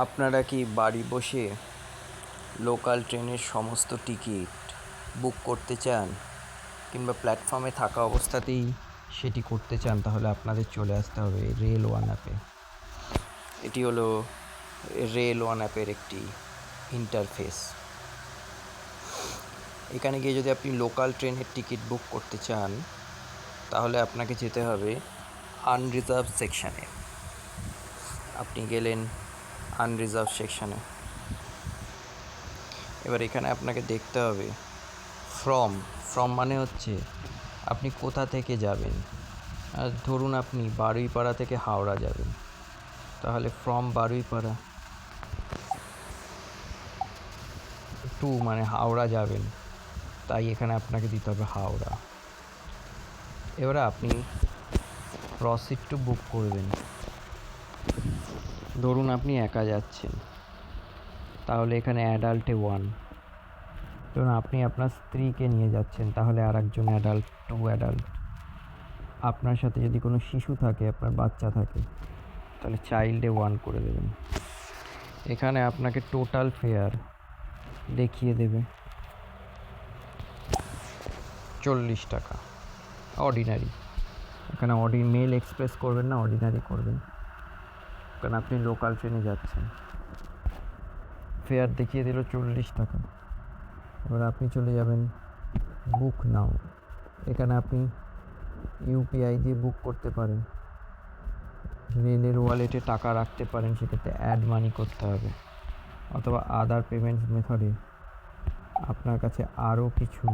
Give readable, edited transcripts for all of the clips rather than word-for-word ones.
আপনারা কি বাড়ি বসে লোকাল ট্রেনের সমস্ত টিকিট বুক করতে চান কিংবা প্ল্যাটফর্মে থাকা অবস্থাতেই সেটি করতে চান? তাহলে আপনাদের চলে আসতে হবে রেল ওয়ান অ্যাপে। এটি হলো রেল ওয়ান অ্যাপের একটি ইন্টারফেস। এখানে গিয়ে যদি আপনি লোকাল ট্রেনের টিকিট বুক করতে চান তাহলে আপনাকে যেতে হবে আনরিজার্ভ সেকশানে। আপনি গেলেন আনরিজার্ভ সেকশানে। এবার এখানে আপনাকে দেখতে হবে ফ্রম মানে হচ্ছে আপনি কোথা থেকে যাবেন। আর ধরুন আপনি বারুইপাড়া থেকে হাওড়া যাবেন, তাহলে ফ্রম বারুইপাড়া টু মানে হাওড়া যাবেন, তাই এখানে আপনাকে দিতে হবে হাওড়া। এবারে আপনি প্রসিড টু বুক করবেন। ধরুন আপনি একা যাচ্ছেন, তাহলে এখানে অ্যাডাল্টে 1। ধরুন আপনি আপনার স্ত্রীকে নিয়ে যাচ্ছেন, তাহলে আর একজন অ্যাডাল্ট 2 অ্যাডাল্ট। আপনার সাথে যদি কোনো শিশু থাকে, আপনার বাচ্চা থাকে, তাহলে চাইল্ডে 1 করে দেবেন। এখানে আপনাকে টোটাল ফেয়ার দেখিয়ে দেবে 40 টাকা অর্ডিনারি। এখানে মেল এক্সপ্রেস করবেন না, অর্ডিনারি করবেন, কারণ আপনি লোকাল ট্রেনে যাচ্ছেন। ফেয়ার দেখিয়ে দিল 40 টাকা। এবার আপনি চলে যাবেন বুক নাও। এখানে আপনি ইউপিআই দিয়ে বুক করতে পারেন, রেলের ওয়ালেটে টাকা রাখতে পারেন, সেক্ষেত্রে অ্যাড মানি করতে হবে, অথবা আদার পেমেন্টস মেথডে আপনার কাছে আরও কিছু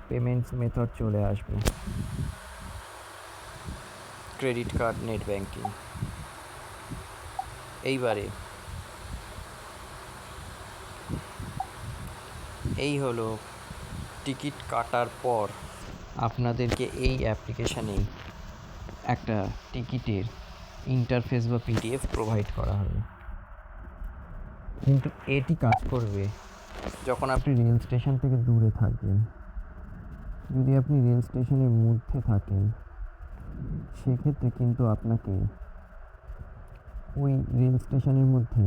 পেমেন্টস মেথড চলে আসবে, ক্রেডিট কার্ড, নেট ব্যাঙ্কিং। এইবারে এই হলো টিকিট কাটার পর আপনাদেরকে এই অ্যাপ্লিকেশানেই একটা টিকিটের ইন্টারফেস বা পিডিএফ প্রোভাইড করা হবে। কিন্তু এটি কাজ করবে যখন আপনি রেল স্টেশন থেকে দূরে থাকবেন। যদি আপনি রেল স্টেশনের মধ্যে থাকেন, সেক্ষেত্রে কিন্তু আপনাকে ওই রেল স্টেশনের মধ্যে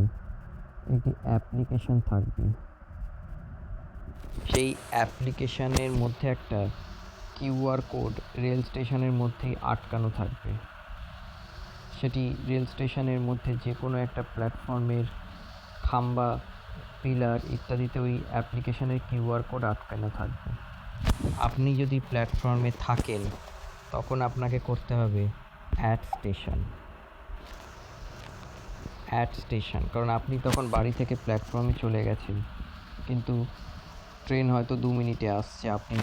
একটি অ্যাপ্লিকেশন থাকবে। সেই অ্যাপ্লিকেশানের মধ্যে একটা কিউআর কোড রেল স্টেশনের মধ্যেই আটকানো থাকবে। সেটি রেল স্টেশনের মধ্যে যে কোনো একটা প্ল্যাটফর্মের খাম্বা, পিলার ইত্যাদিতে ওই অ্যাপ্লিকেশানের কিউআর কোড আটকানো থাকবে। আপনি যদি প্ল্যাটফর্মে থাকেন, তখন আপনাকে করতে হবে অ্যাট স্টেশন, কারণ আপনি তখন বাড়ি থেকে প্ল্যাটফর্মে চলে গেছেন, কিন্তু ট্রেন হয়তো 2 মিনিটে আসছে। আপনি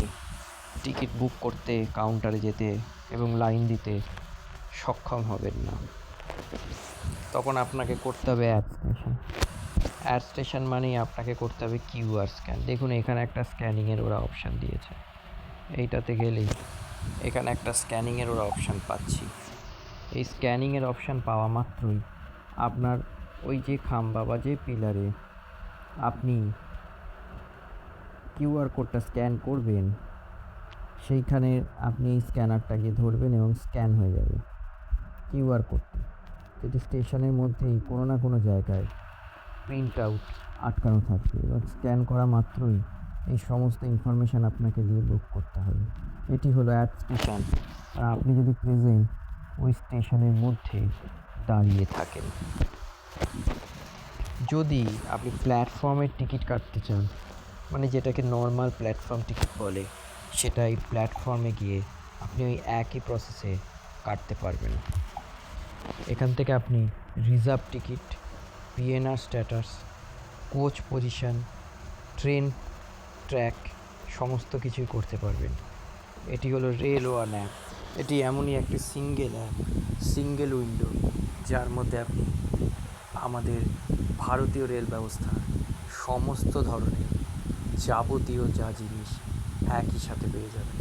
টিকিট বুক করতে কাউন্টারে যেতে এবং লাইন দিতে সক্ষম হবেন না, তখন আপনাকে করতে হবে অ্যাট স্টেশন মানেই আপনাকে করতে হবে কিউআর স্ক্যান। দেখুন এখানে একটা স্ক্যানিংয়ের ওরা অপশান দিয়েছে। এইটাতে গেলেই এখানে একটা স্ক্যানিংয়ের ওরা অপশান পাচ্ছি। এই স্ক্যানিংয়ের অপশান পাওয়া মাত্রই আপনার ওই যে খাম্বা বা যে পিলারে আপনি কিউআর কোডটা স্ক্যান করবেন, সেইখানে আপনি এই স্ক্যানারটাকে ধরবেন এবং স্ক্যান হয়ে যাবে কিউআর কোডটি, যেটি স্টেশনের মধ্যেই কোনো না কোনো জায়গায় প্রিন্ট আউট আটকানো থাকবে। এবং স্ক্যান করা মাত্রই এই সমস্ত ইনফরমেশান আপনাকে দিয়ে বুক করতে হবে। এটি হলো অ্যাট স্টেশন। আর আপনি যদি প্রেজেন্ট ওই স্টেশনের মধ্যে দাঁড়িয়ে থাকেন। যদি আপনি প্ল্যাটফর্মের টিকিট কাটতে চান, মানে যেটাকে নর্মাল প্ল্যাটফর্ম টিকিট বলে, সেটা এই প্ল্যাটফর্মে গিয়ে আপনি ওই একই প্রসেসে কাটতে পারবেন। এখান থেকে আপনি reserve ticket, PNR status, coach position, train track সমস্ত কিছুই করতে পারবেন। এটি হলো রেল ওয়ান অ্যাপ। এটি এমনই একটি সিঙ্গেল উইন্ডো, যার মধ্যে আপনি আমাদের ভারতীয় রেল ব্যবস্থার সমস্ত ধরনের যাবতীয় যা জিনিস একই সাথে পেয়ে যাবেন।